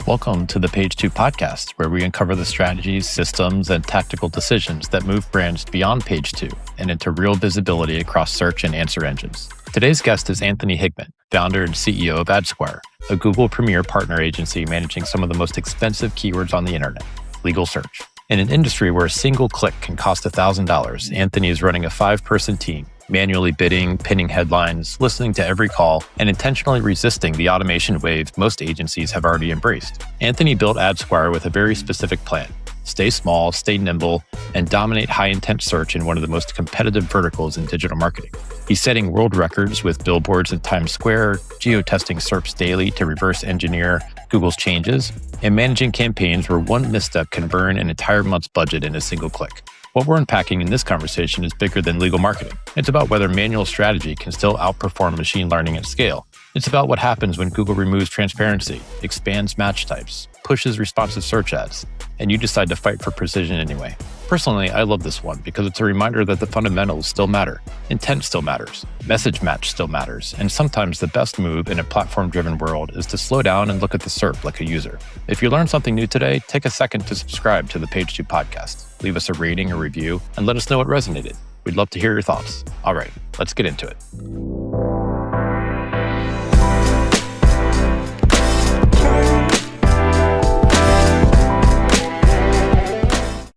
Welcome to the Page 2 podcast, where we uncover the strategies, systems, and tactical decisions that move brands beyond Page 2 and into real visibility across search and answer engines. Today's guest is Anthony Higman, founder and CEO of AdSquire, a Google Premier partner agency managing some of the most expensive keywords on the internet, legal search. In an industry where a single click can cost $1,000, Anthony is running a 5-person team, manually bidding, pinning headlines, listening to every call, and intentionally resisting the automation wave most agencies have already embraced. Anthony built AdSquire with a very specific plan: stay small, stay nimble, and dominate high-intent search in one of the most competitive verticals in digital marketing. He's setting world records with billboards in Times Square, geo-testing SERPs daily to reverse engineer Google's changes, and managing campaigns where one misstep can burn an entire month's budget in a single click. What we're unpacking in this conversation is bigger than legal marketing. It's about whether manual strategy can still outperform machine learning at scale. It's about what happens when Google removes transparency, expands match types, pushes responsive search ads, and you decide to fight for precision anyway. Personally, I love this one because it's a reminder that the fundamentals still matter. Intent still matters. Message match still matters. And sometimes the best move in a platform-driven world is to slow down and look at the SERP like a user. If you learned something new today, take a second to subscribe to the Page 2 podcast. Leave us a rating or review and let us know what resonated. We'd love to hear your thoughts. All right, let's get into it.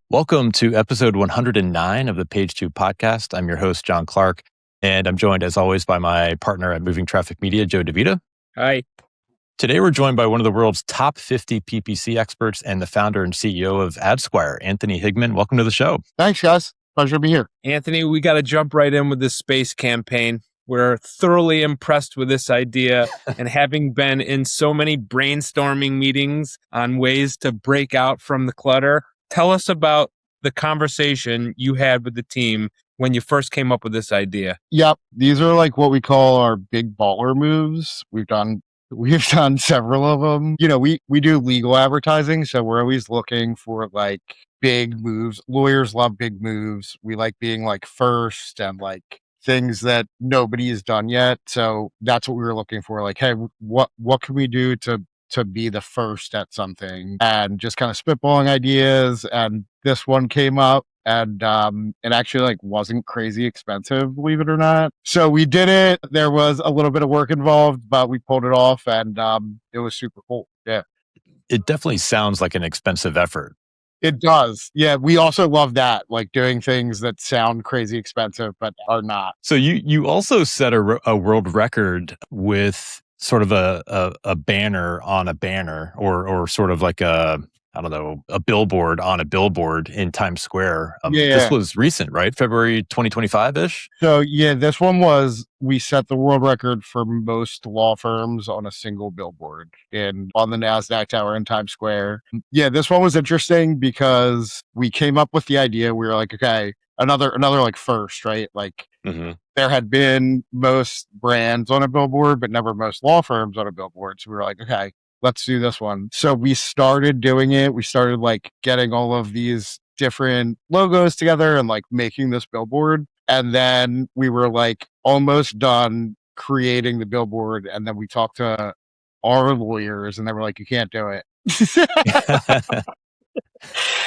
Welcome to episode 109 of the Page 2 podcast. I'm your host, John Clark, and I'm joined as always by my partner at Moving Traffic Media, Joe DeVita. Hi. Today, we're joined by one of the world's top 50 PPC experts and the founder and CEO of AdSquire, Anthony Higman. Welcome to the show. Thanks, guys. Pleasure to be here. Anthony, we got to jump right in with this space campaign. We're thoroughly impressed with this idea and having been in so many brainstorming meetings on ways to break out from the clutter. Tell us about the conversation you had with the team when you first came up with this idea. Yep. These are like what we call our big baller moves. We've done several of them. You know, we do legal advertising, so we're always looking for like big moves. Lawyers love big moves. We like being like first and like things that nobody has done yet. So that's what we were looking for. Like, hey, what can we do to be the first at something, and just kind of spitballing ideas. And this one came up, and it actually like wasn't crazy expensive, believe it or not. So we did it. There was a little bit of work involved, but we pulled it off, and it was super cool. Yeah. It definitely sounds like an expensive effort. It does. Yeah. We also love that, like doing things that sound crazy expensive, but are not. So you also set a world record with sort of a banner on a banner, or sort of like a billboard on a billboard in Times Square. This was recent, right? February 2025-ish? So yeah, this one we set the world record for most law firms on a single billboard on the NASDAQ tower in Times Square. Yeah, this one was interesting because we came up with the idea. We were like, okay, another like first, right? Like, there had been most brands on a billboard, but never most law firms on a billboard. So we were like, okay, let's do this one. So we started doing it. We started like getting all of these different logos together and like making this billboard. And then we were like almost done creating the billboard. And then we talked to our lawyers and they were like, you can't do it.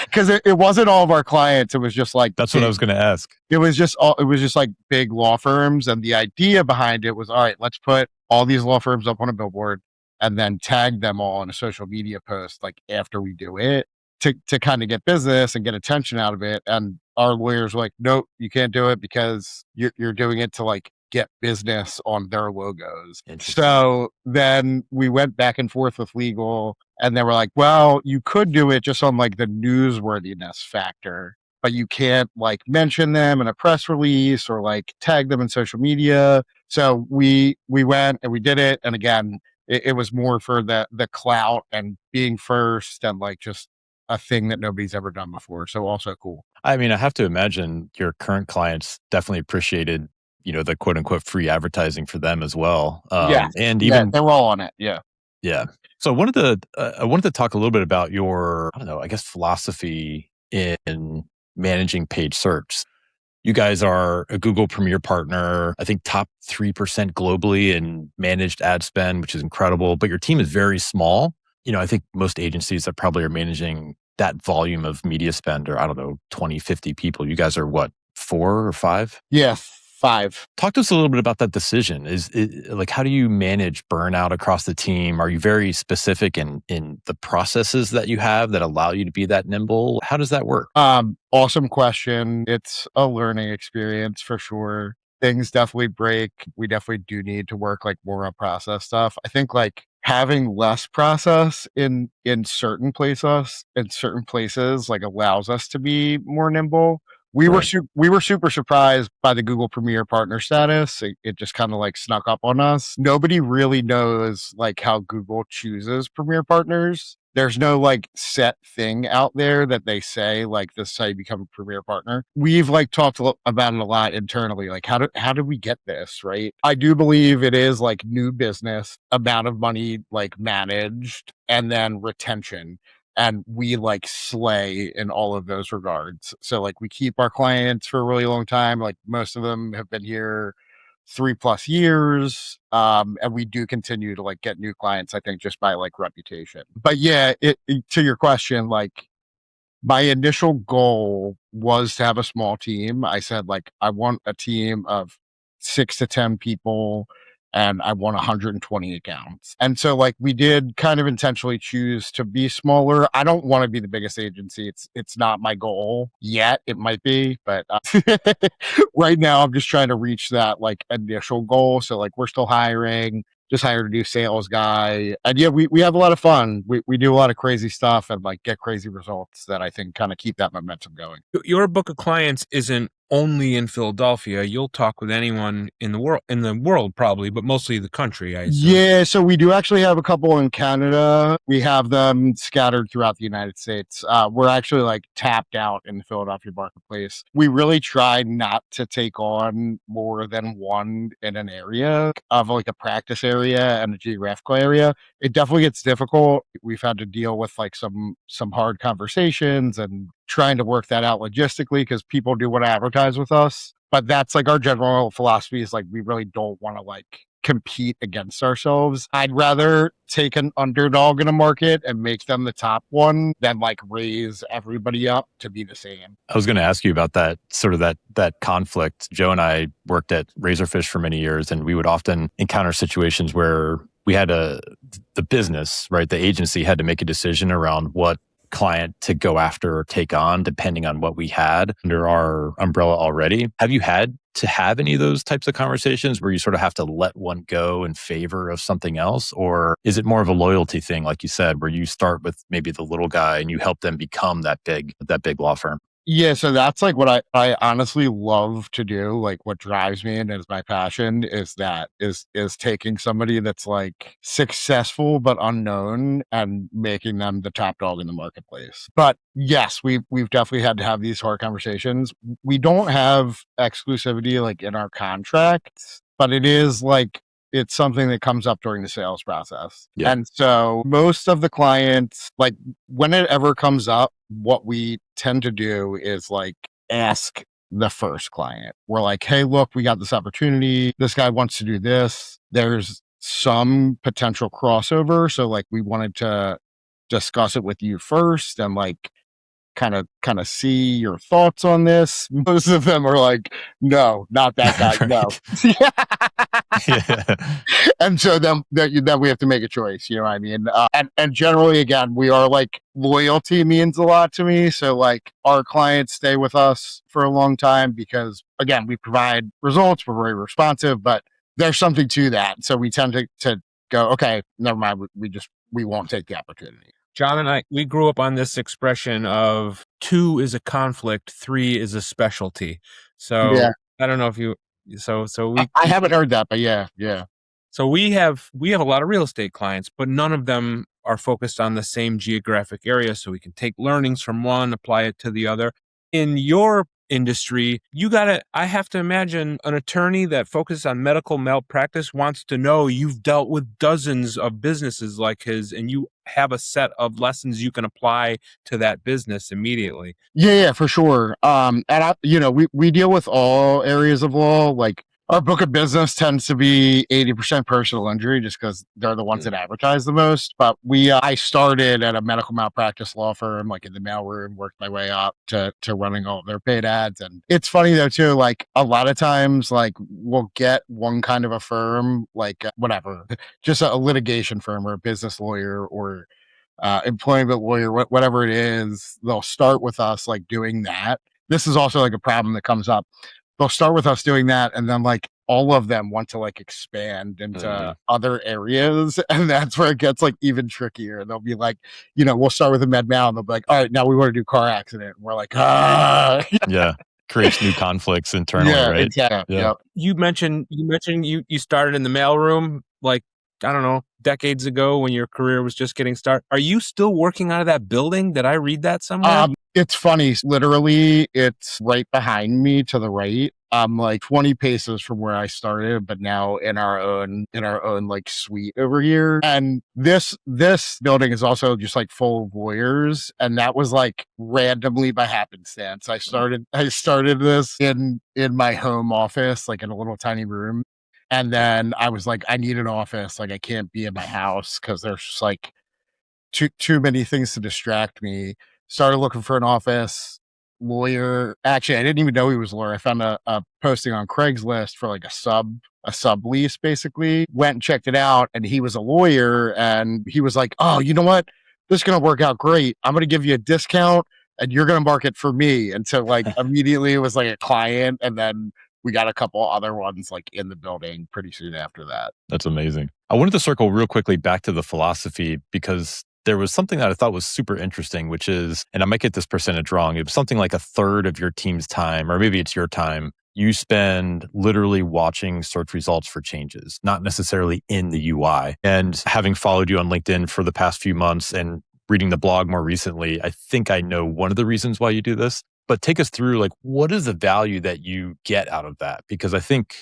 Because it wasn't all of our clients. It was just like, that's what I was going to ask. It was just like big law firms. And the idea behind it was, all right, let's put all these law firms up on a billboard and then tag them all in a social media post, like after we do it, to kind of get business and get attention out of it. And our lawyers were like, nope, you can't do it because you're doing it to like get business on their logos. So then we went back and forth with legal, and they were like, well, you could do it just on like the newsworthiness factor, but you can't like mention them in a press release or like tag them in social media. So we went and we did it. And again, it was more for the clout and being first and like just a thing that nobody's ever done before. So also cool. I mean, I have to imagine your current clients definitely appreciated, the quote unquote free advertising for them as well. And even they were all on it. Yeah. Yeah. So I wanted to talk a little bit about your, philosophy in managing paid search. You guys are a Google Premier partner, I think top 3% globally in managed ad spend, which is incredible, but your team is very small. I think most agencies that probably are managing that volume of media spend or I don't know, 20, 50 people. You guys are what, 4 or 5? Yeah, 5. Talk to us a little bit about that decision. Is it, like, how do you manage burnout across the team? Are you very specific in the processes that you have that allow you to be that nimble? How does that work? Awesome question. It's a learning experience for sure. Things definitely break. We definitely do need to work like more on process stuff. I think like having less process in certain places like allows us to be more nimble. Right. We were super surprised by the Google Premier partner status. It just kind of like snuck up on us. Nobody really knows like how Google chooses Premier partners. There's no like set thing out there that they say like this is how you become a Premier partner. We've like talked about it a lot internally. Like how did we get this right? I do believe it is like new business, amount of money like managed, and then retention. And we like slay in all of those regards. So like we keep our clients for a really long time. Like most of them have been here 3+ years. And we do continue to like get new clients, I think, just by like reputation. But yeah, to your question, like my initial goal was to have a small team. I said, like, I want a team of 6 to 10 people and I want 120 accounts. And so, like, we did kind of intentionally choose to be smaller. I don't want to be the biggest agency. It's not my goal yet. It might be, but right now I'm just trying to reach that like initial goal. So, like, we're still hiring. Just hired a new sales guy. And yeah, we have a lot of fun. We do a lot of crazy stuff and like get crazy results that I think kind of keep that momentum going. Your book of clients isn't only in Philadelphia. You'll talk with anyone in the world probably, but mostly the country, I assume. Yeah, so we do actually have a couple in Canada. We have them scattered throughout the United States. We're actually like tapped out in the Philadelphia marketplace. We really try not to take on more than one in an area of like a practice area and a geographical area. It definitely gets difficult. We've had to deal with like some hard conversations and trying to work that out logistically because people do want to advertise with us. But that's like our general philosophy is like we really don't want to like compete against ourselves. I'd rather take an underdog in a market and make them the top one than like raise everybody up to be the same. I was going to ask you about that sort of that conflict. Joe and I worked at Razorfish for many years, and we would often encounter situations where we had the business, right? The agency had to make a decision around what client to go after or take on, depending on what we had under our umbrella already. Have you had to have any of those types of conversations where you sort of have to let one go in favor of something else? Or is it more of a loyalty thing, like you said, where you start with maybe the little guy and you help them become that big law firm? Yeah, so that's like what I honestly love to do. Like what drives me and is my passion is taking somebody that's like successful but unknown and making them the top dog in the marketplace. But yes, we've definitely had to have these hard conversations. We don't have exclusivity like in our contracts, but it is like it's something that comes up during the sales process. Yeah. And so most of the clients, like when it ever comes up, what we tend to do is like ask the first client. We're like, hey, look, we got this opportunity. This guy wants to do this. There's some potential crossover. So like we wanted to discuss it with you first and like kind of see your thoughts on this. Most of them are like, no, not that guy. No. Yeah. And so then we have to make a choice, you know what I mean? And generally, again, we are like loyalty means a lot to me. So like our clients stay with us for a long time because again, we provide results. We're very responsive, but there's something to that. So we tend to go, okay, never mind. We won't take the opportunity. John and I, we grew up on this expression of 2 is a conflict, 3 is a specialty. So Yeah. I don't know if you, I haven't heard that, but yeah. So we have a lot of real estate clients, but none of them are focused on the same geographic area. So we can take learnings from one, apply it to the other. In your industry, I have to imagine an attorney that focuses on medical malpractice wants to know you've dealt with dozens of businesses like his and you have a set of lessons you can apply to that business immediately. Yeah, for sure. And we deal with all areas of law. Like Our book of business tends to be 80% personal injury just because they're the ones that advertise the most. But I started at a medical malpractice law firm, like in the mailroom, worked my way up to running all of their paid ads. And it's funny though, too, like a lot of times, like we'll get one kind of a firm, like whatever, just a litigation firm or a business lawyer or employment lawyer, whatever it is, they'll start with us like doing that. This is also like a problem that comes up. They'll start with us doing that, and then like all of them want to like expand into other areas, and that's where it gets like even trickier. They'll be like, we'll start with a med mal, and they'll be like, all right, now we want to do car accident. And we're like, Yeah. Creates new conflicts internally, right? Exactly. Yeah. Yep. You mentioned you started in the mailroom, like, I don't know, decades ago when your career was just getting started. Are you still working out of that building? Did I read that somewhere? It's funny. Literally, it's right behind me to the right. I'm like 20 paces from where I started, but now in our own like suite over here. And this building is also just like full of lawyers. And that was like randomly by happenstance. I started this in my home office, like in a little tiny room. And then I was like, I need an office. Like I can't be in my house because there's just like too many things to distract me. Started looking for an office. Lawyer. Actually, I didn't even know he was a lawyer. I found a posting on Craigslist for like a sublease, basically. Went and checked it out, and he was a lawyer, and he was like, "Oh, you know what? This is gonna work out great. I'm gonna give you a discount, and you're gonna market for me." And so, like, immediately it was like a client, and then we got a couple other ones like in the building pretty soon after that. That's amazing. I wanted to circle real quickly back to the philosophy because there was something that I thought was super interesting, which is, and I might get this percentage wrong, it was something like a third of your team's time, or maybe it's your time, you spend literally watching search results for changes, not necessarily in the UI. And having followed you on LinkedIn for the past few months and reading the blog more recently, I think I know one of the reasons why you do this. But take us through, like, what is the value that you get out of that? Because I think,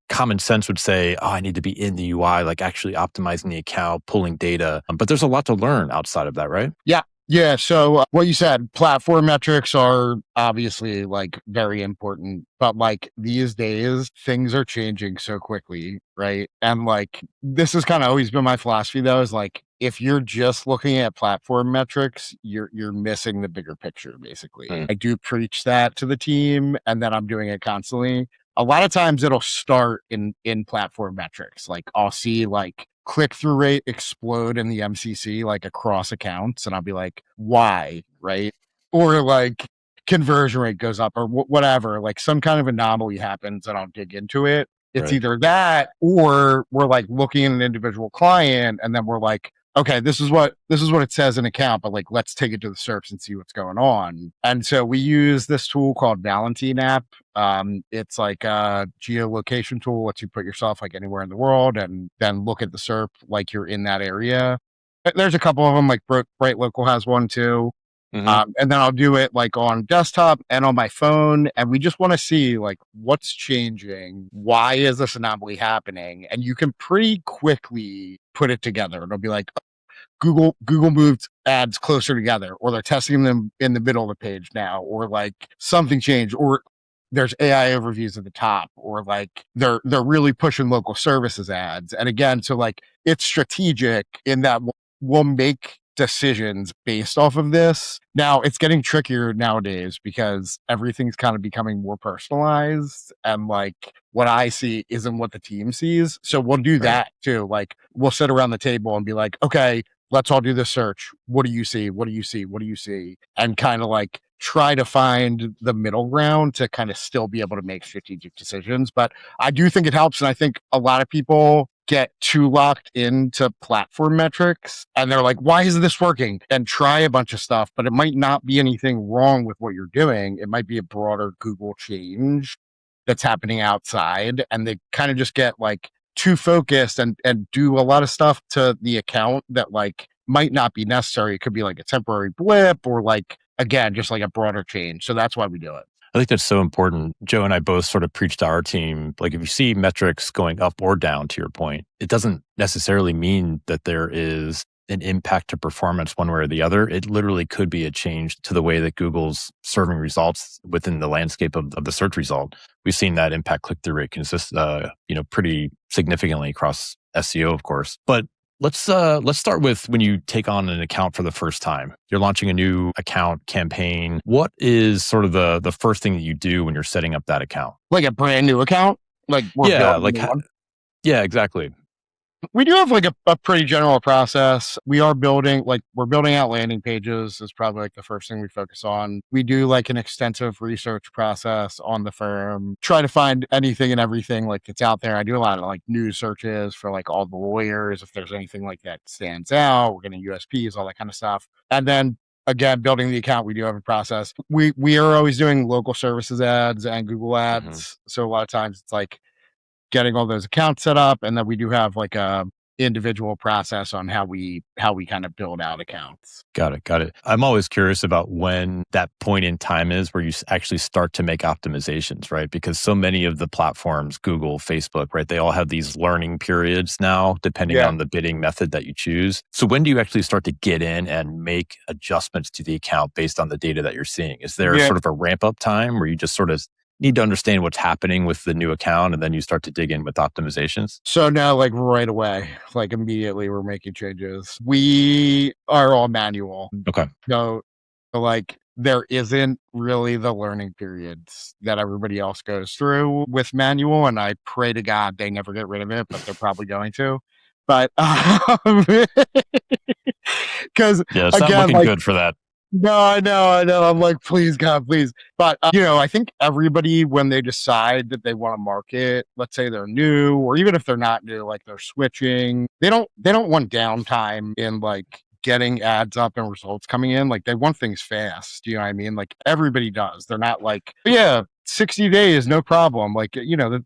common sense would say, oh, I need to be in the UI, like actually optimizing the account, pulling data. But there's a lot to learn outside of that, right? Yeah. Yeah. So what you said, platform metrics are obviously like very important, but like these days, things are changing so quickly, right? And like, this has kind of always been my philosophy though, is like, if you're just looking at platform metrics, you're missing the bigger picture, basically. I do preach that to the team, and then I'm doing it constantly. A lot of times it'll start in platform metrics. Like I'll see like click-through rate explode in the MCC, like across accounts. And I'll be like, why? Right. Or like conversion rate goes up or whatever, like some kind of anomaly happens and I'll dig into it. It's either that or we're like looking at an individual client and then we're like, okay, this is what it says in account, but like, let's take it to the SERPs and see what's going on. And so we use this tool called Valentine app. It's like a geolocation tool, lets you put yourself like anywhere in the world and then look at the SERP like you're in that area. There's a couple of them, like Bright Local has one too. And then I'll do it like on desktop and on my phone. And we just want to see like what's changing. Why is this anomaly happening? And you can pretty quickly put it together. It'll be like, Google moved ads closer together, or they're testing them in the middle of the page now, or like something changed, or there's AI overviews at the top, or like they're really pushing local services ads. And again, so like it's strategic in that we'll make decisions based off of this. Now it's getting trickier nowadays because everything's kind of becoming more personalized and like what I see isn't what the team sees. So we'll do that too. Like we'll sit around the table and be like, okay, let's all do the search. What do you see? What do you see? What do you see? And kind of like try to find the middle ground to kind of still be able to make strategic decisions. But I do think it helps. And I think a lot of people get too locked into platform metrics and they're like, why isn't this working? And try a bunch of stuff, but it might not be anything wrong with what you're doing. It might be a broader Google change that's happening outside. And they kind of just get like too focused and do a lot of stuff to the account that like might not be necessary. It could be like a temporary blip or like, again, just like a broader change. So that's why we do it. I think that's so important. Joe and I both sort of preach to our team, like if you see metrics going up or down, to your point, it doesn't necessarily mean that there is an impact to performance one way or the other. It literally could be a change to the way that Google's serving results within the landscape of the search result. We've seen that impact click-through rate pretty significantly across SEO, of course. But let's start with when you take on an account for the first time. You're launching a new account campaign. What is sort of the first thing that you do when you're setting up that account? Like a brand new account? Like we're building a new one? Yeah, exactly. We do have like a pretty general process. We're building out landing pages is probably like the first thing we focus on. We do like an extensive research process on the firm, try to find anything and everything like that's out there. I do a lot of like news searches for like all the lawyers. If there's anything like that stands out, we're getting USPs, all that kind of stuff. And then again, building the account, we do have a process. We are always doing local services ads and Google ads. So a lot of times it's like getting all those accounts set up, and then we do have like a individual process on how we kind of build out accounts. Got it. I'm always curious about when that point in time is where you actually start to make optimizations, right? Because so many of the platforms, Google, Facebook, right, they all have these learning periods now, depending on the bidding method that you choose. So when do you actually start to get in and make adjustments to the account based on the data that you're seeing? Is there sort of a ramp up time where you just sort of need to understand what's happening with the new account and then you start to dig in with optimizations? So now, like right away, like immediately we're making changes. We are all manual. Okay. So like there isn't really the learning periods that everybody else goes through with manual. And I pray to God they never get rid of it, but they're probably going to. But because it's not looking good for that. No, I know. I'm like, please, God, please. But, I think everybody, when they decide that they want to market, let's say they're new, or even if they're not new, like they're switching, they don't want downtime in like getting ads up and results coming in. Like they want things fast. You know what I mean? Like everybody does. They're not like, 60 days, no problem. Like,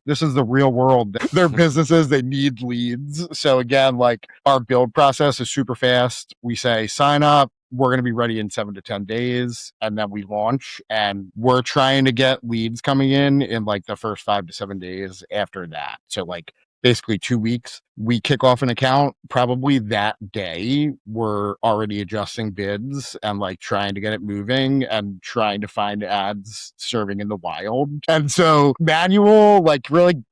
this is the real world. Their businesses, they need leads. So again, like our build process is super fast. We say, sign up. We're going to be ready in 7 to 10 days. And then we launch, and we're trying to get leads coming in like the first 5 to 7 days after that. So like basically 2 weeks, we kick off an account. Probably that day, we're already adjusting bids and like trying to get it moving and trying to find ads serving in the wild. And so manual, like really,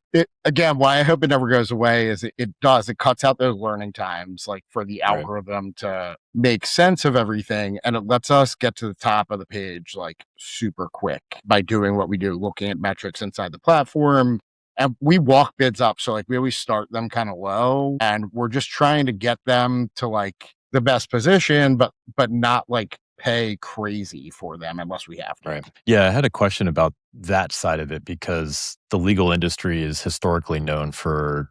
again, why I hope it never goes away is it cuts out those learning times, like for the algorithm to make sense of everything. And it lets us get to the top of the page like super quick by doing what we do, looking at metrics inside the platform. And we walk bids up. So like we always start them kind of low, and we're just trying to get them to like the best position, but not like pay crazy for them unless we have to. Right. Yeah, I had a question about that side of it because the legal industry is historically known for,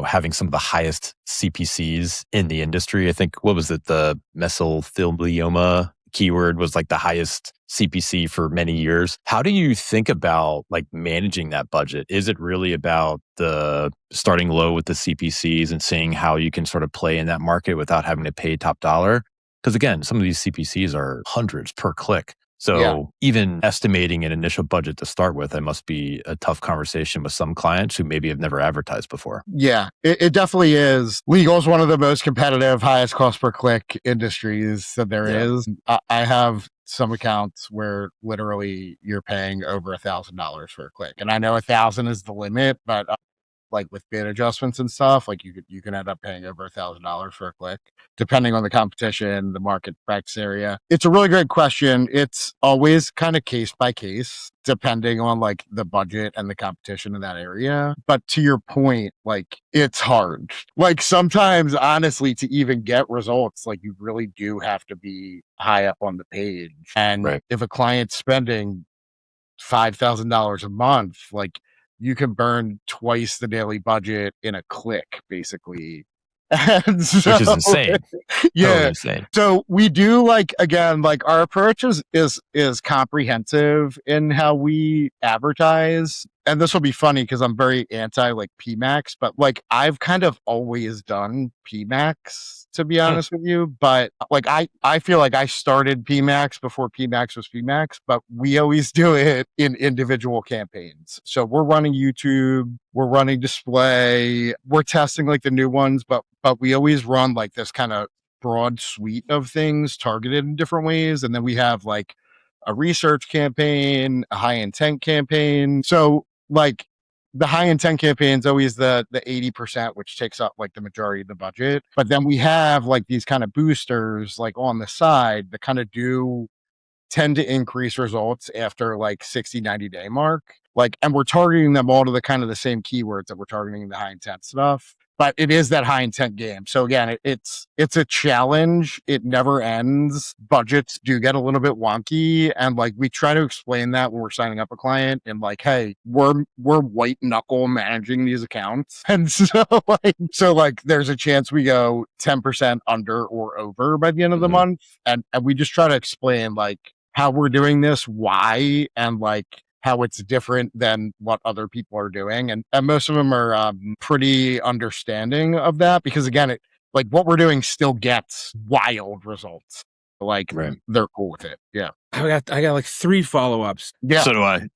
having some of the highest CPCs in the industry. I think, what was it? The mesothelioma keyword was like the highest CPC for many years. How do you think about like managing that budget? Is it really about the starting low with the CPCs and seeing how you can sort of play in that market without having to pay top dollar? Because again, some of these CPCs are hundreds per click. So even estimating an initial budget to start with, it must be a tough conversation with some clients who maybe have never advertised before. Yeah, it definitely is. Legal is one of the most competitive, highest cost per click industries that there is. I have some accounts where literally you're paying over $1,000 for a click. And I know 1,000 is the limit, but like with bid adjustments and stuff, like you can end up paying over $1,000 for a click, depending on the competition, the market practice area. It's a really great question. It's always kind of case by case, depending on like the budget and the competition in that area. But to your point, like it's hard. Like sometimes, honestly, to even get results, like you really do have to be high up on the page. And if a client's spending $5,000 a month, like you can burn twice the daily budget in a click, basically. And so, which is insane. Totally insane. So we do like, again, like our approach is comprehensive in how we advertise. And this will be funny because I'm very anti like PMAX, but like I've kind of always done PMAX, to be honest with you. But like I feel like I started PMAX before PMAX was PMAX, but we always do it in individual campaigns. So we're running YouTube, we're running display, we're testing like the new ones, but we always run like this kind of broad suite of things targeted in different ways. And then we have like a research campaign, a high intent campaign. So like the high intent campaign is always the 80%, which takes up like the majority of the budget. But then we have like these kind of boosters like on the side that kind of do tend to increase results after like 60-90 day mark. Like, and we're targeting them all to the kind of the same keywords that we're targeting the high intent stuff. But it is that high intent game. So again, it's a challenge. It never ends. Budgets do get a little bit wonky. And like we try to explain that when we're signing up a client and like, hey, we're white knuckle managing these accounts. And so like there's a chance we go 10% under or over by the end of the month. And we just try to explain like how we're doing this, why, and like how it's different than what other people are doing. And most of them are pretty understanding of that because again, like what we're doing still gets wild results. Like they're cool with it. Yeah. I got like 3 follow-ups. Yeah. So do I.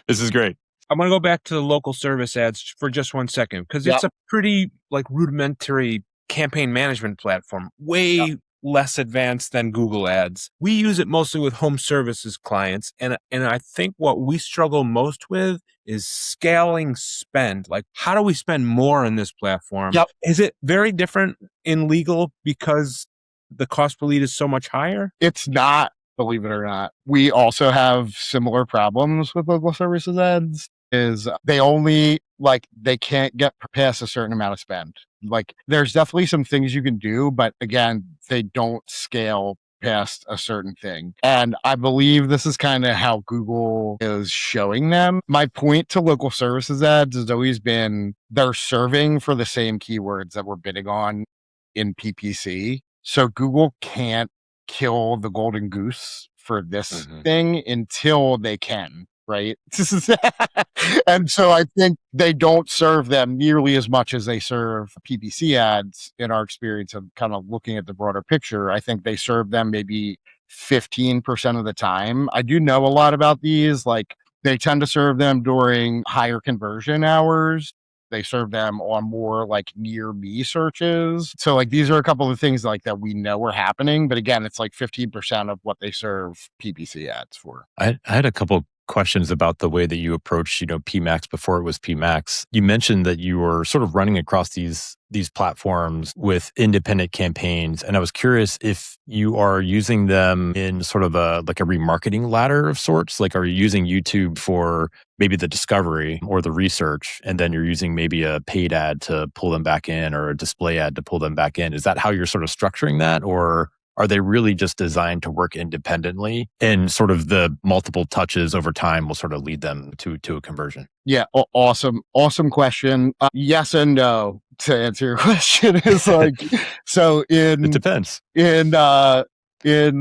This is great. I'm going to go back to the local service ads for just 1 second because it's a pretty like rudimentary campaign management platform. Way less advanced than Google Ads. We use it mostly with home services clients. And I think what we struggle most with is scaling spend. Like, how do we spend more on this platform? Yep. Is it very different in legal because the cost per lead is so much higher? It's not, believe it or not. We also have similar problems with local services ads. Is they only like they can't get past a certain amount of spend. Like there's definitely some things you can do, but again, they don't scale past a certain thing. And I believe this is kind of how Google is showing them. My point to local services ads has always been they're serving for the same keywords that we're bidding on in PPC. So Google can't kill the golden goose for this thing until they can. Right. And so I think they don't serve them nearly as much as they serve PPC ads in our experience of kind of looking at the broader picture. I think they serve them maybe 15% of the time. I do know a lot about these. Like they tend to serve them during higher conversion hours. They serve them on more like near me searches. So like these are a couple of things like that we know are happening. But again, it's like 15% of what they serve PPC ads for. I had a couple questions about the way that you approach, PMAX before it was PMAX. You mentioned that you were sort of running across these platforms with independent campaigns. And I was curious if you are using them in sort of a remarketing ladder of sorts. Like, are you using YouTube for maybe the discovery or the research, and then you're using maybe a paid ad to pull them back in or a display ad to pull them back in? Is that how you're sort of structuring that? Or are they really just designed to work independently and sort of the multiple touches over time will sort of lead them to a conversion? Yeah. Awesome question. Yes and no to answer your question is like, so it depends. In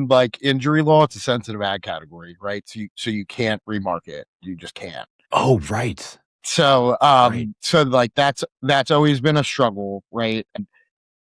like injury law, it's a sensitive ad category, right? So you can't remarket. You just can't. Oh, right. So, so like that's always been a struggle, right? And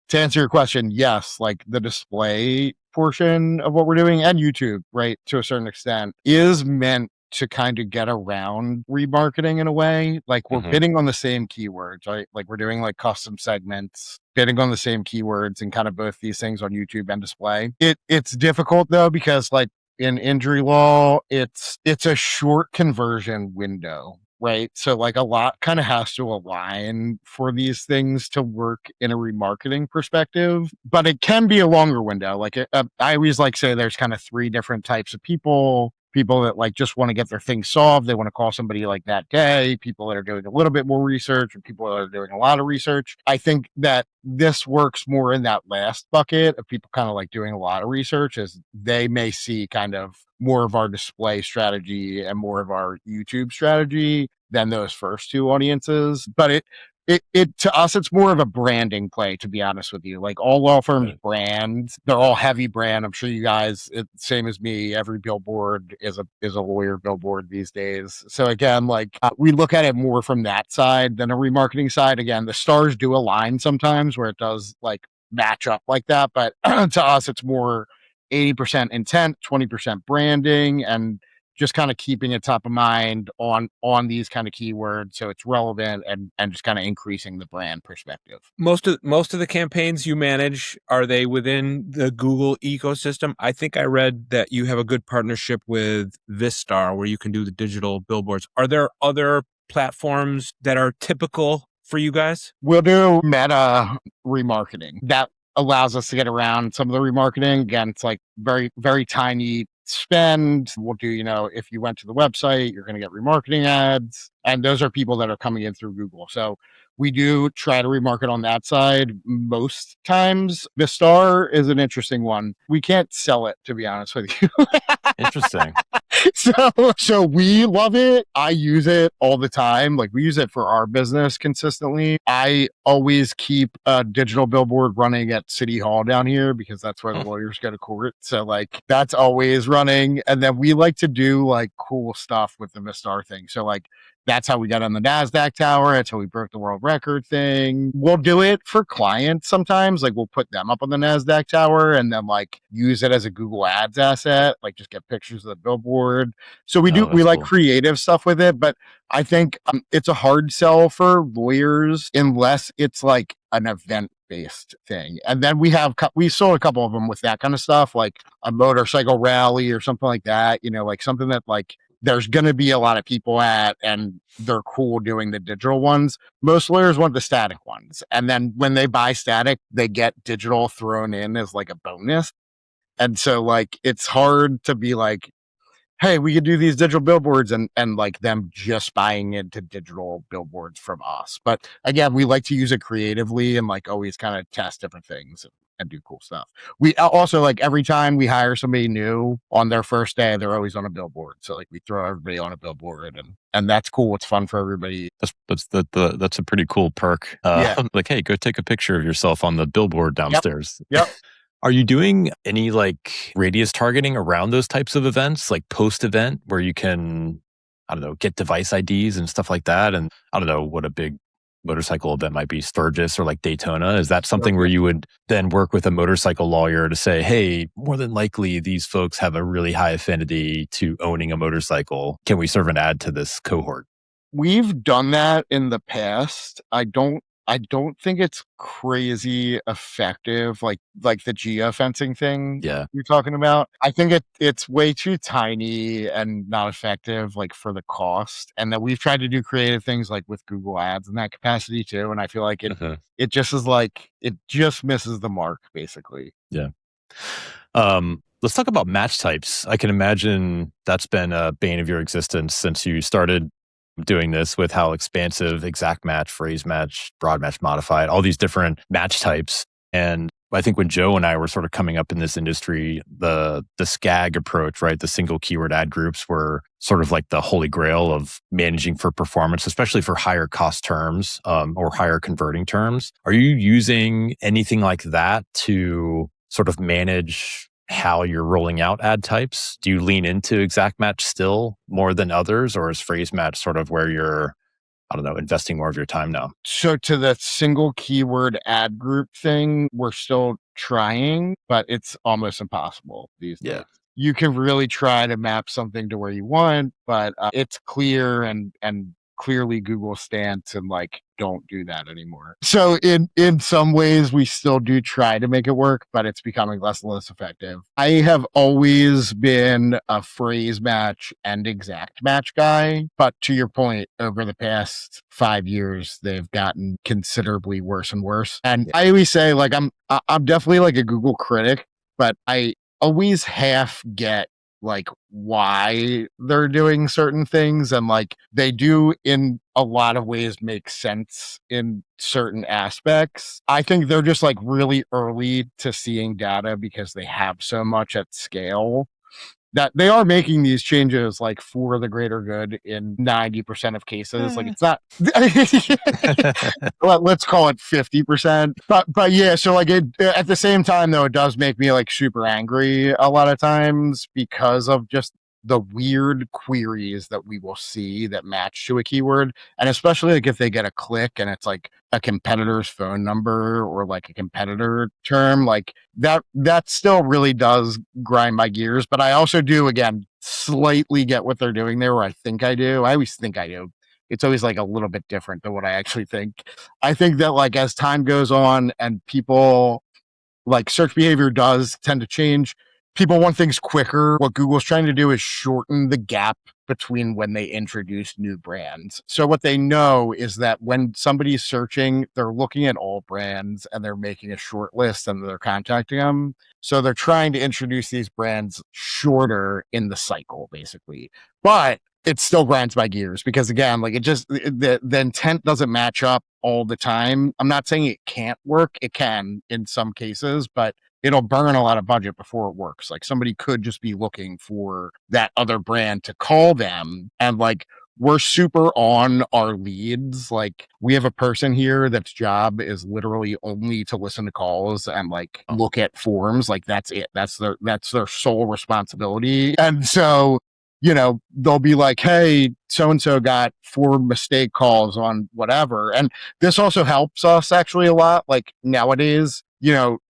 to answer your question, yes, like the display portion of what we're doing and YouTube, right, to a certain extent, is meant to kind of get around remarketing in a way. Like we're bidding on the same keywords, right? Like we're doing like custom segments, bidding on the same keywords and kind of both these things on YouTube and display. It's difficult though, because like in injury law, it's a short conversion window. Right. So like a lot kind of has to align for these things to work in a remarketing perspective, but it can be a longer window. Like I always like say there's kind of 3 different types of people that like just want to get their things solved. They want to call somebody like that day, people that are doing a little bit more research and people that are doing a lot of research. I think that this works more in that last bucket of people kind of like doing a lot of research, as they may see kind of more of our display strategy and more of our YouTube strategy than those first 2 audiences. But it to us, it's more of a branding play, to be honest with you. Like all law firms brand, they're all heavy brand. I'm sure you guys, same as me, every billboard is a lawyer billboard these days. So again, like we look at it more from that side than a remarketing side. Again, the stars do align sometimes where it does like match up like that. But to us, it's more 80% intent, 20% branding. And just kind of keeping it top of mind on these kind of keywords so it's relevant and just kind of increasing the brand perspective. Most of the campaigns you manage, are they within the Google ecosystem? I think I read that you have a good partnership with Vistar where you can do the digital billboards. Are there other platforms that are typical for you guys? We'll do Meta remarketing. That allows us to get around some of the remarketing. Again, it's like very, very tiny spend. We'll do, if you went to the website, you're going to get remarketing ads. And those are people that are coming in through Google. So we do try to remarket on that side most times. Vistar is an interesting one. We can't sell it, to be honest with you. Interesting. So we love it. I use it all the time. Like we use it for our business consistently. I always keep a digital billboard running at City Hall down here because that's where the lawyers go to court. So like that's always running. And then we like to do like cool stuff with the Vistar thing. So like that's how we got on the NASDAQ tower. That's how we broke the world record thing. We'll do it for clients sometimes. Like we'll put them up on the NASDAQ tower and then like use it as a Google Ads asset, like just get pictures of the billboard. So we like cool. creative stuff with it, but I think it's a hard sell for lawyers unless it's like an event based thing. And then we sold a couple of them with that kind of stuff, like a motorcycle rally or something like that, like something that like there's going to be a lot of people at and they're cool doing the digital ones. Most lawyers want the static ones. And then when they buy static, they get digital thrown in as like a bonus. And so like, it's hard to be like, hey, we could do these digital billboards and like them just buying into digital billboards from us. But again, we like to use it creatively and like always kind of test different things and do cool stuff. We also like every time we hire somebody new on their first day, they're always on a billboard. So like we throw everybody on a billboard and that's cool. It's fun for everybody. That's a pretty cool perk. Like, hey, go take a picture of yourself on the billboard downstairs. Yep. Are you doing any like radius targeting around those types of events, like post-event where you can, I don't know, get device IDs and stuff like that? And I don't know what a big motorcycle event might be, Sturgis or like Daytona. Is that something where you would then work with a motorcycle lawyer to say, hey, more than likely these folks have a really high affinity to owning a motorcycle. Can we serve an ad to this cohort? We've done that in the past. I don't think it's crazy effective, like the geo-fencing thing you're talking about. I think it's way too tiny and not effective, like for the cost. And that we've tried to do creative things like with Google Ads in that capacity too. And I feel like it just is like, it just misses the mark, basically. Yeah. Let's talk about match types. I can imagine that's been a bane of your existence since you started doing this with how expansive exact match, phrase match, broad match, modified, all these different match types. And I think when Joe and I were sort of coming up in this industry, the SCAG approach, right? The single keyword ad groups were sort of like the holy grail of managing for performance, especially for higher cost terms or higher converting terms. Are you using anything like that to sort of manage how you're rolling out ad types? Do you lean into exact match still more than others, or is phrase match sort of where you're, I don't know, investing more of your time now? So to the single keyword ad group thing, we're still trying, but it's almost impossible these days. You can really try to map something to where you want, but it's clear and clearly Google stance and like don't do that anymore. So in some ways we still do try to make it work, but it's becoming less and less effective. I have always been a phrase match and exact match guy, but to your point, over the past 5 years they've gotten considerably worse and worse. And I always say like I'm definitely like a Google critic, but I always half get like why they're doing certain things, and like they do in a lot of ways make sense in certain aspects. I think they're just like really early to seeing data because they have so much at scale that they are making these changes like for the greater good in 90% of cases. Like it's not, let's call it 50%. But yeah, so like at the same time though, it does make me like super angry a lot of times because of just the weird queries that we will see that match to a keyword. And especially like if they get a click and it's like a competitor's phone number or like a competitor term, like that still really does grind my gears. But I also do, again, slightly get what they're doing there, or I think I do. I always think I do. It's always like a little bit different than what I actually think. I think that like as time goes on and people like search behavior does tend to change, people want things quicker. What Google's trying to do is shorten the gap between when they introduce new brands. So what they know is that when somebody's searching, they're looking at all brands and they're making a short list and they're contacting them. So they're trying to introduce these brands shorter in the cycle, basically. But it still grinds my gears because, again, like the intent doesn't match up all the time. I'm not saying it can't work. It can in some cases, but it'll burn a lot of budget before it works. Like somebody could just be looking for that other brand to call them, and like we're super on our leads. Like we have a person here that's job is literally only to listen to calls and like look at forms. Like that's it. That's their sole responsibility. And so, they'll be like, hey, so-and-so got 4 mistake calls on whatever. And this also helps us actually a lot. Like nowadays,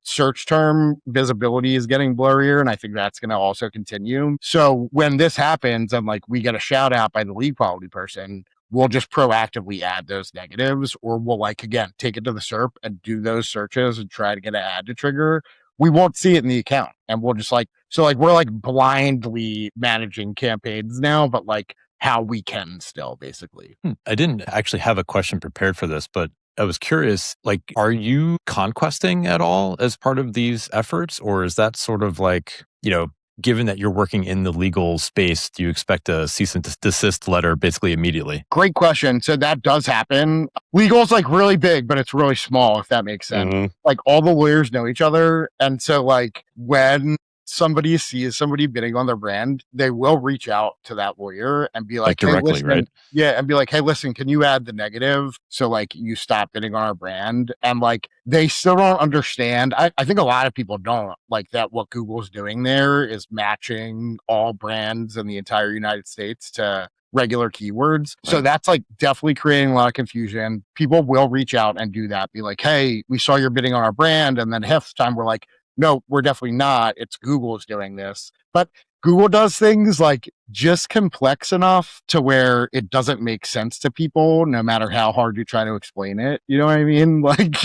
search term visibility is getting blurrier. And I think that's going to also continue. So when this happens and like we get a shout out by the lead quality person, we'll just proactively add those negatives, or we'll like, again, take it to the SERP and do those searches and try to get an ad to trigger. We won't see it in the account. And we'll just like, so like we're like blindly managing campaigns now, but like how we can still basically. I didn't actually have a question prepared for this, but I was curious, like, are you conquesting at all as part of these efforts? Or is that sort of like, given that you're working in the legal space, do you expect a cease and desist letter basically immediately? Great question. So that does happen. Legal's like really big, but it's really small, if that makes sense. Mm-hmm. Like all the lawyers know each other. And so like when somebody sees somebody bidding on their brand, they will reach out to that lawyer and be like, directly, hey, listen, right? Yeah. And be like, hey, listen, can you add the negative? So like you stop bidding on our brand. And like, they still don't understand. I think a lot of people don't like that. What Google's doing there is matching all brands in the entire United States to regular keywords. Right. So that's like definitely creating a lot of confusion. People will reach out and do that. Be like, hey, we saw you're bidding on our brand. And then half the time we're like, no, we're definitely not. It's Google's doing this. But Google does things like just complex enough to where it doesn't make sense to people, no matter how hard you try to explain it. You know what I mean? Like,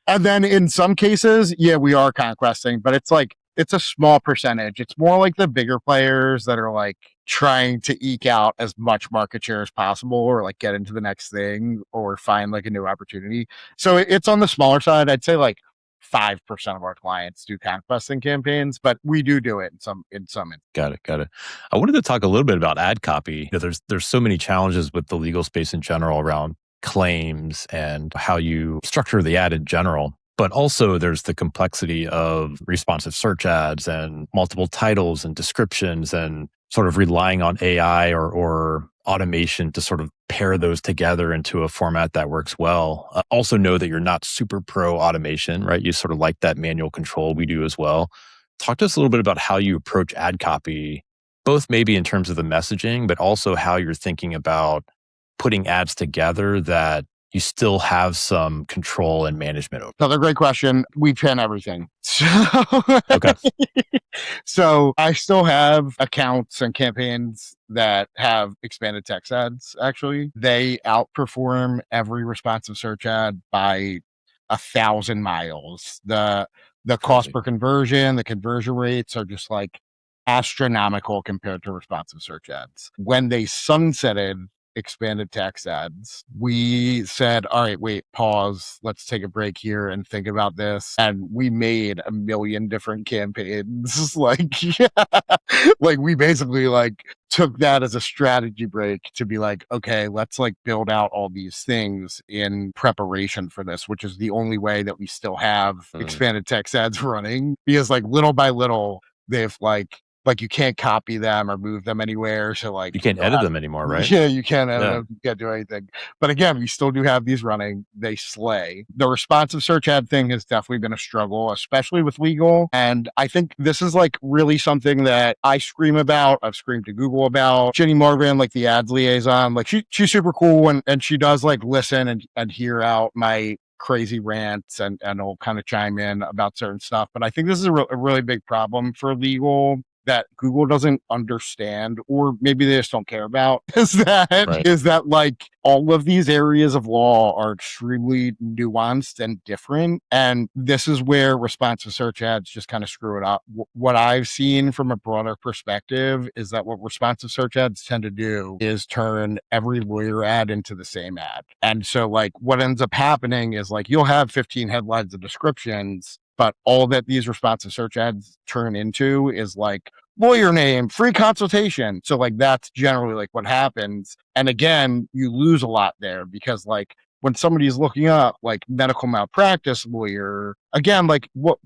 and then in some cases, yeah, we are conquesting, but it's like, it's a small percentage. It's more like the bigger players that are like trying to eke out as much market share as possible, or like get into the next thing or find like a new opportunity. So it's on the smaller side. I'd say like 5% of our clients do conquesting campaigns, but we do it in some. Got it. I wanted to talk a little bit about ad copy. There's so many challenges with the legal space in general around claims and how you structure the ad in general. But also there's the complexity of responsive search ads and multiple titles and descriptions and sort of relying on AI or automation to sort of pair those together into a format that works well. Also know that you're not super pro automation, right? You sort of like that manual control. We do as well. Talk to us a little bit about how you approach ad copy, both maybe in terms of the messaging, but also how you're thinking about putting ads together that you still have some control and management over. Another great question. We pin everything. So, okay. So I still have accounts and campaigns that have expanded text ads. Actually, they outperform every responsive search ad by 1,000 miles. The cost per conversion, the conversion rates are just like astronomical compared to responsive search ads. When they sunsetted expanded text ads, we said, all right, wait, pause, let's take a break here and think about this. And we made a million different campaigns. Like, yeah, like we basically like took that as a strategy break to be like, okay, let's like build out all these things in preparation for this, which is the only way that we still have expanded text ads running, because like little by little, they've like like you can't copy them or move them anywhere. So like You can't edit them anymore, right? Yeah, you can't edit Yeah. them, you can't do anything. But again, we still do have these running. They slay. The responsive search ad thing has definitely been a struggle, especially with legal. And I think this is like really something that I scream about. I've screamed to Google about. Jenny Marvin, like the ads liaison, like she's super cool and she does like listen and hear out my crazy rants and will kind of chime in about certain stuff. But I think this is a really big problem for legal that Google doesn't understand, or maybe they just don't care about, is that like all of these areas of law are extremely nuanced and different. And this is where responsive search ads just kind of screw it up. What I've seen from a broader perspective is that what responsive search ads tend to do is turn every lawyer ad into the same ad. And so like what ends up happening is like you'll have 15 headlines and descriptions, but all that these responsive search ads turn into is like lawyer name, free consultation. So like that's generally like what happens. And again, you lose a lot there because like when somebody's looking up like medical malpractice lawyer, again, like what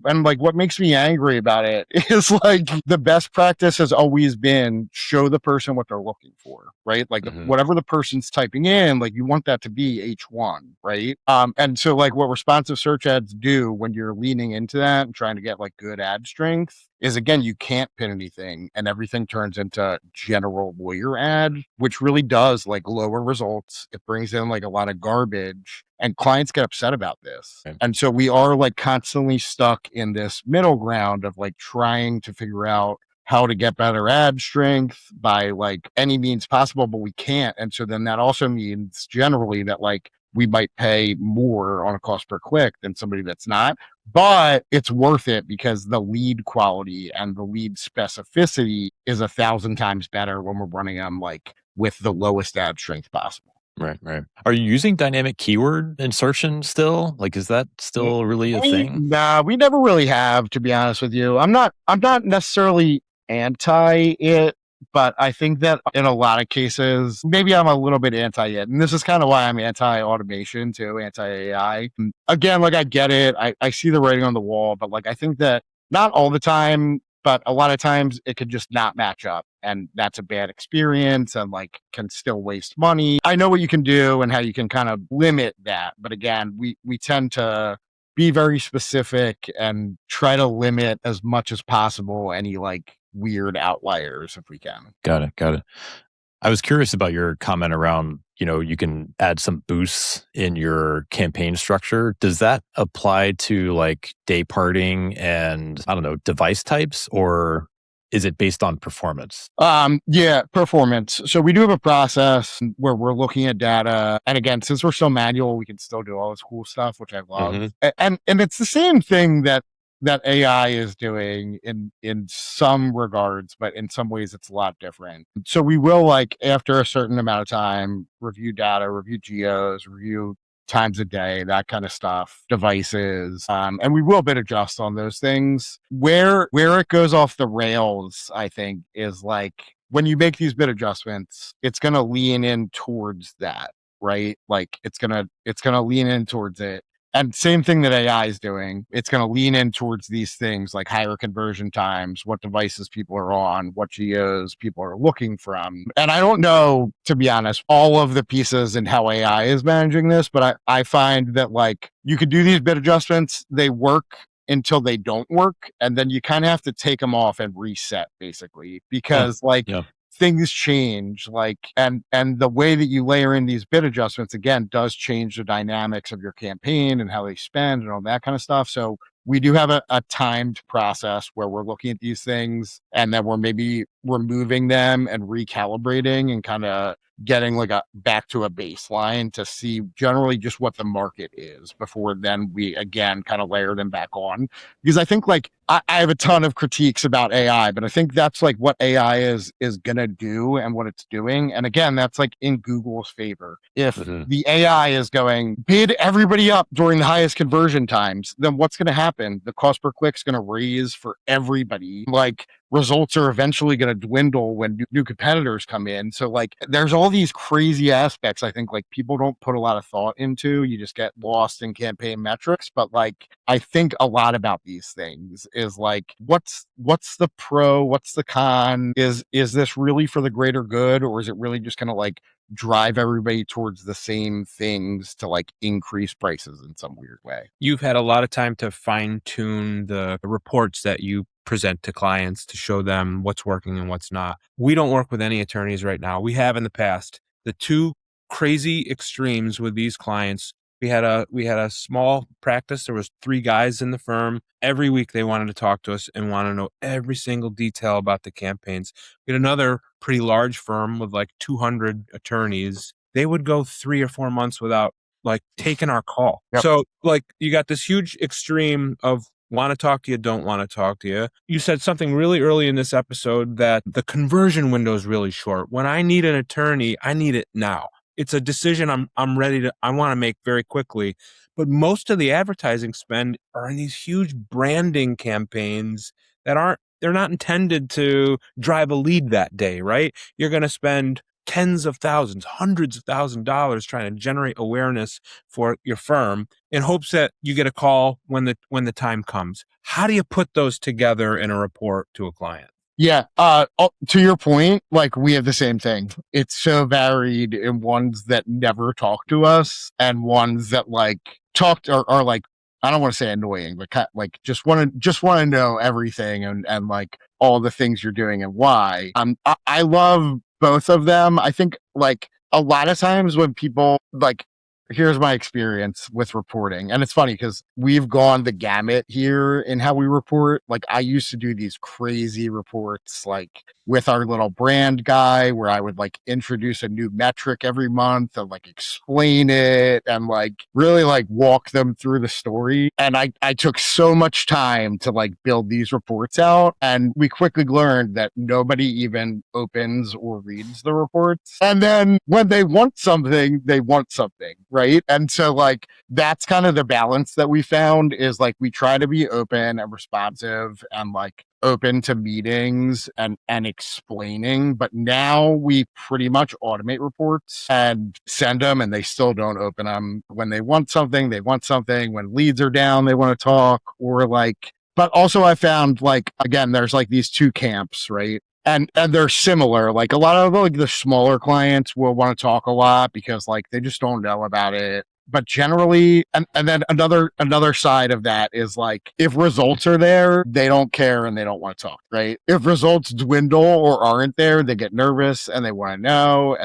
makes me angry about it is like the best practice has always been show the person what they're looking for, right? Like whatever the person's typing in, like you want that to be H1, right? And so like what responsive search ads do when you're leaning into that and trying to get like good ad strength is again, you can't pin anything and everything turns into general lawyer ad, which really does like lower results. It brings in like a lot of garbage and clients get upset about this. Okay. And so we are like constantly stuck in this middle ground of like trying to figure out how to get better ad strength by like any means possible, but we can't. And so then that also means generally that like we might pay more on a cost per click than somebody that's not, but it's worth it because the lead quality and the lead specificity is 1,000 times better when we're running them like with the lowest ad strength possible. Right. Are you using dynamic keyword insertion still? Like, is that still really a thing? Nah, we never really have, to be honest with you. I'm not necessarily anti it, but I think that in a lot of cases, maybe I'm a little bit anti it. And this is kind of why I'm anti automation too, anti AI. Again, like I get it. I see the writing on the wall, but like I think that not all the time, but a lot of times it could just not match up. And that's a bad experience and like can still waste money. I know what you can do and how you can kind of limit that. But again, we tend to be very specific and try to limit as much as possible any like weird outliers if we can. Got it. I was curious about your comment around, you can add some boosts in your campaign structure. Does that apply to like day parting and I don't know, device types, or is it based on performance? Yeah, performance. So we do have a process where we're looking at data. And again, since we're still manual, we can still do all this cool stuff, which I love. And it's the same thing that AI is doing in some regards, but in some ways it's a lot different. So we will like after a certain amount of time, review data, review geos, review times a day, that kind of stuff, devices. And we will bit adjust on those things. Where it goes off the rails, I think, is like when you make these bit adjustments, it's gonna lean in towards that, right? Like it's gonna lean in towards it. And same thing that AI is doing. It's going to lean in towards these things like higher conversion times, what devices people are on, what geos people are looking from. And I don't know, to be honest, all of the pieces and how AI is managing this, but I find that like you could do these bit adjustments, they work until they don't work. And then you kind of have to take them off and reset basically because things change, like and the way that you layer in these bid adjustments again does change the dynamics of your campaign and how they spend and all that kind of stuff. So we do have a timed process where we're looking at these things and then we're maybe removing them and recalibrating and kind of getting like back to a baseline to see generally just what the market is before then we again kind of layer them back on. Because I think like I have a ton of critiques about AI, but I think that's like what AI is gonna do and what it's doing. And again, that's like in Google's favor. If the AI is going bid everybody up during the highest conversion times, then what's gonna happen? The cost per click is gonna raise for everybody. Like results are eventually going to dwindle when new competitors come in. So like there's all these crazy aspects I think like people don't put a lot of thought into. You just get lost in campaign metrics. But like I think a lot about these things is like what's the pro, what's the con? Is this really for the greater good, or is it really just going to like drive everybody towards the same things to like increase prices in some weird way? You've had a lot of time to fine tune the reports that you present to clients to show them what's working and what's not. We don't work with any attorneys right now. We have in the past. The two crazy extremes with these clients. We had a small practice. There was 3 guys in the firm. Every week they wanted to talk to us and want to know every single detail about the campaigns. We had another pretty large firm with like 200 attorneys. They would go 3 or 4 months without like taking our call. Yep. So like you got this huge extreme of want to talk to you, don't want to talk to you. You said something really early in this episode that the conversion window is really short. When I need an attorney, I need it now. It's a decision I want to make very quickly. But most of the advertising spend are in these huge branding campaigns that they're not intended to drive a lead that day, right? You're going to spend tens of thousands, hundreds of $1,000s trying to generate awareness for your firm in hopes that you get a call when the time comes. How do you put those together in a report to a client? Yeah. To your point, like we have the same thing. It's so varied in ones that never talk to us and ones that like talked or are like, I don't want to say annoying, but like just want to know everything and like all the things you're doing and why. I love both of them. I think like a lot of times when people like, here's my experience with reporting. And it's funny because we've gone the gamut here in how we report. Like I used to do these crazy reports, like with our little brand guy where I would like introduce a new metric every month and like explain it and like really like walk them through the story. And I took so much time to like build these reports out. And we quickly learned that nobody even opens or reads the reports. And then when they want something, they want something. Right. And so like, that's kind of the balance that we found is like, we try to be open and responsive and like open to meetings and explaining. But now we pretty much automate reports and send them and they still don't open them. When they want something, they want something. When leads are down, they want to talk or like, but also I found like, again, there's like these 2 camps, right? And they're similar. Like a lot of like the smaller clients will want to talk a lot because like they just don't know about it. But generally, and then another side of that is like if results are there, they don't care and they don't want to talk, right? If results dwindle or aren't there, they get nervous and they want to know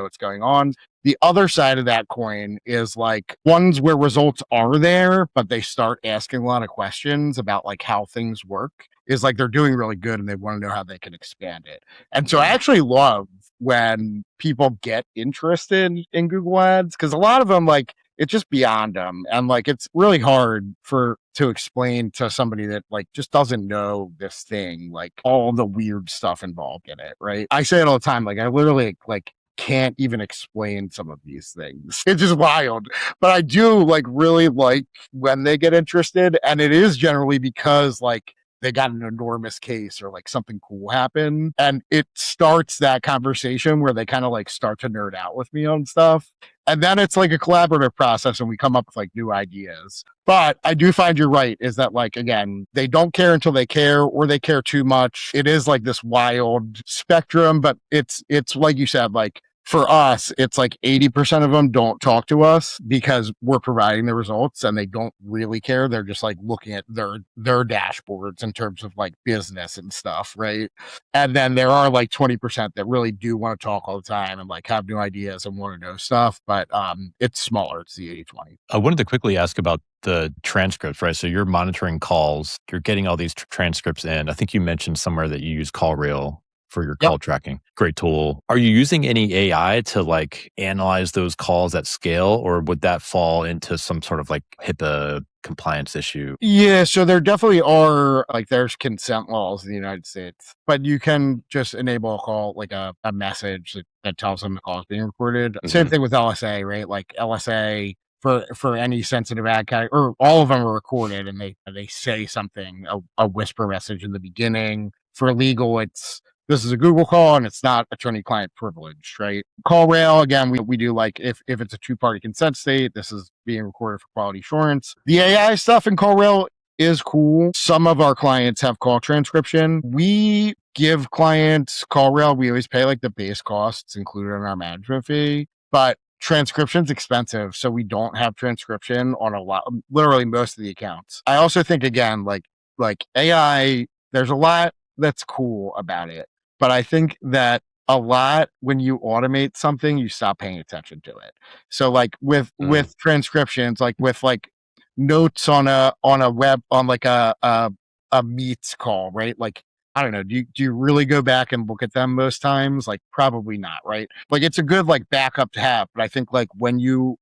what's going on. The other side of that coin is like ones where results are there, but they start asking a lot of questions about like how things work is like they're doing really good and they want to know how they can expand it. And so I actually love when people get interested in Google Ads because a lot of them like it's just beyond them. And like, it's really hard to explain to somebody that like just doesn't know this thing, like all the weird stuff involved in it. Right. I say it all the time. Like I literally like can't even explain some of these things. It's just wild. But I do like really like when they get interested. And it is generally because like they got an enormous case or like something cool happened. And it starts that conversation where they kind of like start to nerd out with me on stuff. And then it's like a collaborative process and we come up with like new ideas. But I do find you're right is that like, again, they don't care until they care or they care too much. It is like this wild spectrum, but it's like you said, like for us, it's like 80% of them don't talk to us because we're providing the results and they don't really care. They're just like looking at their dashboards in terms of like business and stuff. Right. And then there are like 20% that really do want to talk all the time and like have new ideas and want to know stuff. But it's smaller. It's the 80-20. I wanted to quickly ask about the transcripts, right? So you're monitoring calls, you're getting all these transcripts in. I think you mentioned somewhere that you use CallRail for your call tracking. Great tool. Are you using any AI to like analyze those calls at scale, or would that fall into some sort of like HIPAA compliance issue? Yeah, so there definitely are like there's consent laws in the United States, but you can just enable a call like a message that tells them the call is being recorded. Same thing with LSA, right? Like LSA for any sensitive ad category, or all of them are recorded and they say something, a whisper message in the beginning. for legal, this is a Google call and it's not attorney-client privileged, right? Call rail, again, we do like if it's a two-party consent state, this is being recorded for quality assurance. The AI stuff in call rail is cool. Some of our clients have call transcription. We give clients call rail. We always pay like the base costs included in our management fee, but transcription's expensive. So we don't have transcription on literally most of the accounts. I also think, again, like AI, there's a lot that's cool about it, but I think that a lot, when you automate something, you stop paying attention to it. So like with transcriptions, like with like notes on a web, on like a meets call, right? Like, I don't know, do you really go back and look at them most times? Like, probably not, right? Like, it's a good like backup to have, but I think like when you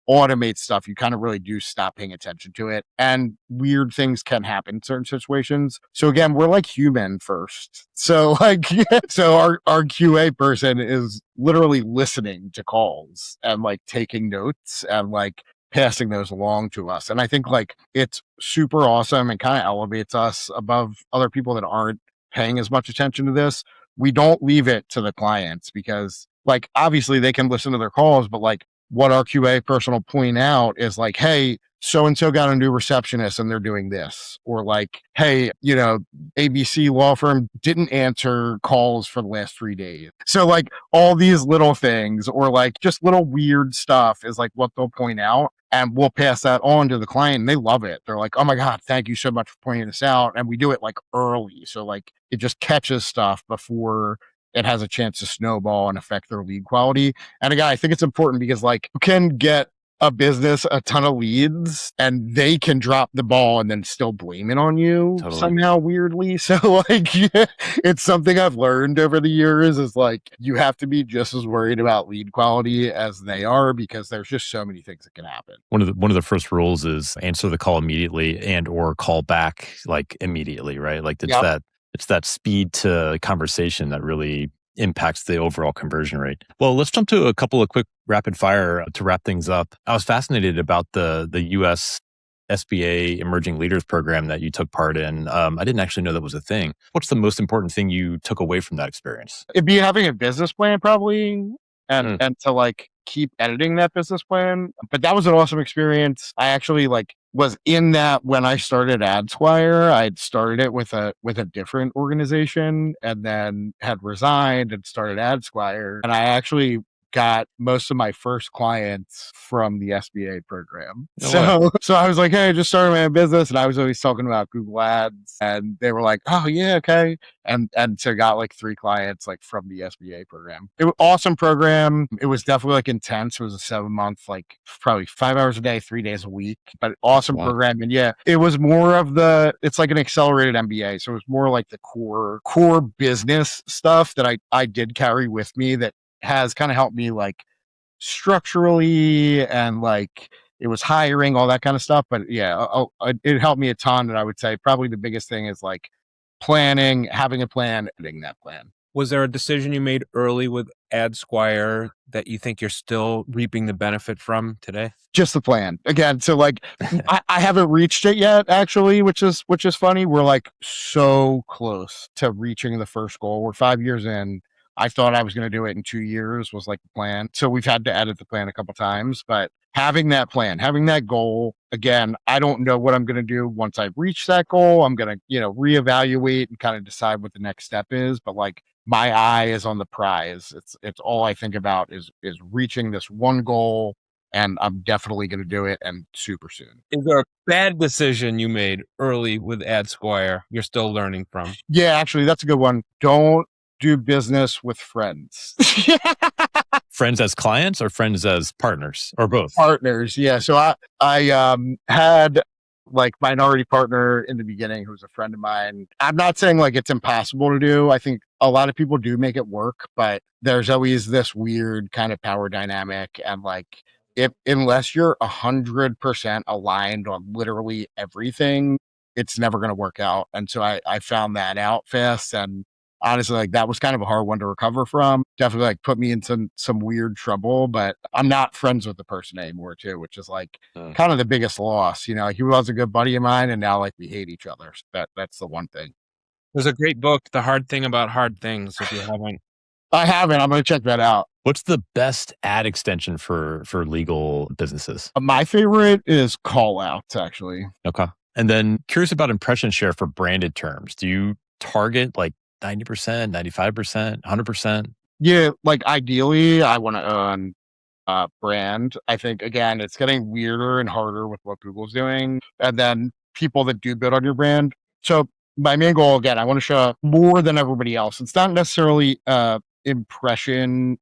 automate stuff, you kind of really do stop paying attention to it, and weird things can happen in certain situations. So again, we're like human first. So like, so our QA person is literally listening to calls and like taking notes and like passing those along to us. And I think like it's super awesome and kind of elevates us above other people that aren't paying as much attention to this. We don't leave it to the clients because like, obviously they can listen to their calls, but like what our QA person will point out is like, hey, so-and-so got a new receptionist and they're doing this. Or like, hey, ABC law firm didn't answer calls for the last 3 days. So like all these little things, or like just little weird stuff is like what they'll point out, and we'll pass that on to the client and they love it. They're like, oh my God, thank you so much for pointing this out. And we do it like early. So like it just catches stuff before it has a chance to snowball and affect their lead quality. And again, I think it's important because like you can get a business a ton of leads and they can drop the ball and then still blame it on you somehow weirdly. So like, yeah, it's something I've learned over the years is like, you have to be just as worried about lead quality as they are, because there's just so many things that can happen. One of the first rules is answer the call immediately and or call back like immediately, right? Like it's that speed to conversation that really impacts the overall conversion rate. Well, let's jump to a couple of quick rapid fire to wrap things up. I was fascinated about the US SBA Emerging Leaders Program that you took part in. I didn't actually know that was a thing. What's the most important thing you took away from that experience? It'd be having a business plan probably, and to like keep editing that business plan. But that was an awesome experience. I actually like was in that when I started AdSquire. I'd started it with a different organization and then had resigned and started AdSquire. And I actually got most of my first clients from the SBA program. So I was like, hey, I just started my own business. And I was always talking about Google Ads. And they were like, oh yeah, okay. And so got like 3 clients like from the SBA program. It was an awesome program. It was definitely like intense. It was a 7-month, like probably 5 hours a day, 3 days a week, but awesome program. And yeah, it was more of it's like an accelerated MBA. So it was more like the core business stuff that I did carry with me that has kind of helped me like structurally, and like it was hiring, all that kind of stuff. But yeah, it helped me a ton. And I would say probably the biggest thing is like planning, having a plan, editing that plan. Was there a decision you made early with AdSquire that you think you're still reaping the benefit from today? Just the plan again. So like, I haven't reached it yet, actually, which is funny. We're like so close to reaching the first goal. We're 5 years in. I thought I was going to do it in 2 years was like the plan. So we've had to edit the plan a couple times, but having that plan, having that goal, again, I don't know what I'm going to do once I've reached that goal. I'm going to, reevaluate and kind of decide what the next step is. But like my eye is on the prize. It's all I think about is reaching this one goal, and I'm definitely going to do it, and super soon. Is there a bad decision you made early with AdSquire you're still learning from? Yeah, actually, that's a good one. Don't do business with friends. Friends as clients or friends as partners, or both? Partners, yeah. So I had like minority partner in the beginning who was a friend of mine. I'm not saying like it's impossible to do. I think a lot of people do make it work, but there's always this weird kind of power dynamic. And like, unless you're 100% aligned on literally everything, it's never going to work out. And so I found that out fast, and honestly, like that was kind of a hard one to recover from. Definitely like put me in some weird trouble, but I'm not friends with the person anymore too, which is like kind of the biggest loss. He was a good buddy of mine, and now like we hate each other. So that's the one thing. There's a great book, The Hard Thing About Hard Things, if you haven't. I haven't. I'm going to check that out. What's the best ad extension for legal businesses? My favorite is call outs, actually. Okay. And then curious about impression share for branded terms. Do you target like 90%, 95%, 100%? Yeah, like ideally, I want to own brand. I think, again, it's getting weirder and harder with what Google's doing. And then people that do bid on your brand. So my main goal, again, I want to show up more than everybody else. It's not necessarily a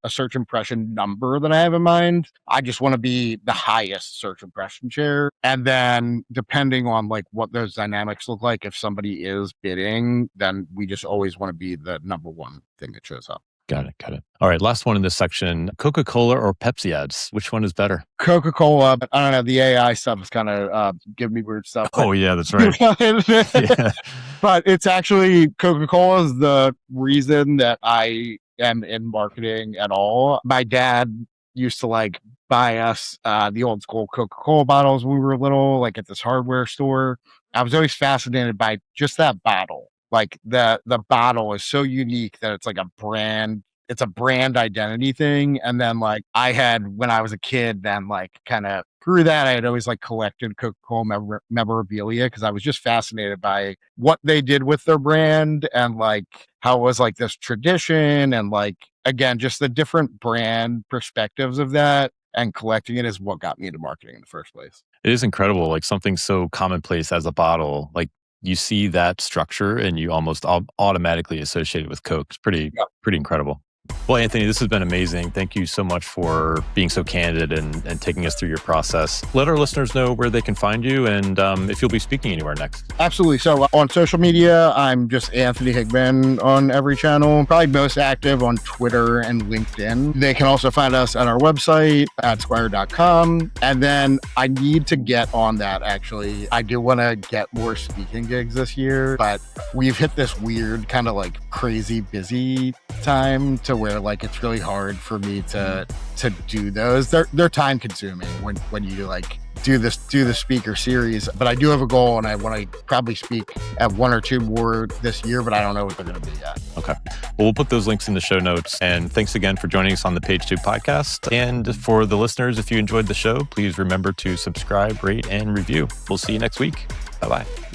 search impression number that I have in mind. I just want to be the highest search impression share. And then depending on like what those dynamics look like, if somebody is bidding, then we just always want to be the number one thing that shows up. Got it. All right, last one in this section. Coca-Cola or Pepsi ads? Which one is better? Coca-Cola, but I don't know. The AI stuff is kind of giving me weird stuff. Oh, yeah, that's right. Yeah. But it's actually Coca-Cola is the reason that I am in marketing at all. My dad used to like buy us the old school Coca-Cola bottles when we were little, like at this hardware store. I was always fascinated by just that bottle. Like the bottle is so unique that it's like a brand. It's a brand identity thing. And then like I had, when I was a kid, then like kind of through that, I had always like collected Coca-Cola memorabilia because I was just fascinated by what they did with their brand and like how it was like this tradition and like, again, just the different brand perspectives of that, and collecting it is what got me into marketing in the first place. It is incredible. Like something so commonplace as a bottle, like you see that structure and you almost automatically associate it with Coke. It's pretty incredible. Well, Anthony, this has been amazing. Thank you so much for being so candid and taking us through your process. Let our listeners know where they can find you and if you'll be speaking anywhere next. Absolutely. So on social media, I'm just Anthony Higman on every channel. I'm probably most active on Twitter and LinkedIn. They can also find us at our website at squire.com. And then I need to get on that, actually. I do want to get more speaking gigs this year, but we've hit this weird kind of like crazy busy time to where like it's really hard for me to do those. They're time consuming when you like do the speaker series. But I do have a goal and I want to probably speak at one or two more this year, but I don't know what they're going to be yet. Okay. Well, we'll put those links in the show notes. And thanks again for joining us on the Page 2 podcast. And for the listeners, if you enjoyed the show, please remember to subscribe, rate, and review. We'll see you next week. Bye-bye.